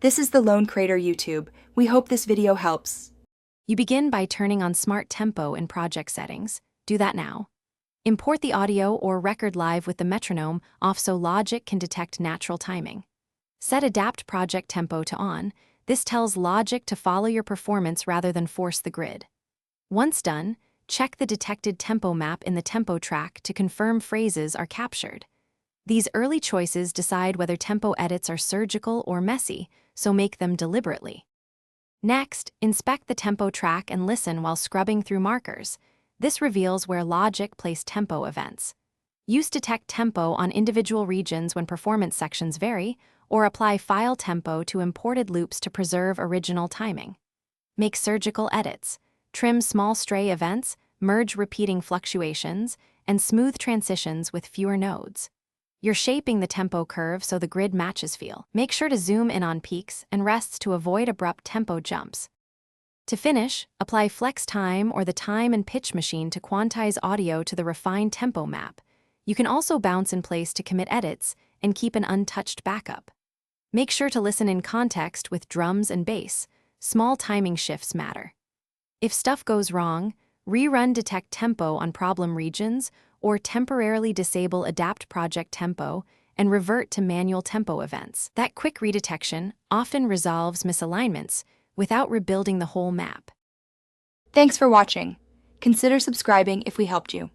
This is the Lone Creator YouTube. We hope this video helps. You begin by turning on Smart Tempo in project settings. Do that now. Import the audio or record live with the metronome off so Logic can detect natural timing. Set Adapt Project Tempo to on. This tells Logic to follow your performance rather than force the grid. Once done, check the detected tempo map in the tempo track to confirm phrases are captured. These early choices decide whether tempo edits are surgical or messy, so make them deliberately. Next, inspect the tempo track and listen while scrubbing through markers. This reveals where Logic placed tempo events. Use Detect Tempo on individual regions when performance sections vary, or apply File Tempo to imported loops to preserve original timing. Make surgical edits. Trim small stray events, merge repeating fluctuations, and smooth transitions with fewer nodes. You're shaping the tempo curve so the grid matches feel. Make sure to zoom in on peaks and rests to avoid abrupt tempo jumps. To finish, apply Flex Time or the time and pitch machine to quantize audio to the refined tempo map. You can also bounce in place to commit edits and keep an untouched backup. Make sure to listen in context with drums and bass. Small timing shifts matter. If stuff goes wrong, rerun Detect Tempo on problem regions or temporarily disable Adapt Project Tempo and revert to manual tempo events. That quick redetection often resolves misalignments without rebuilding the whole map. Thanks for watching. Consider subscribing if we helped you.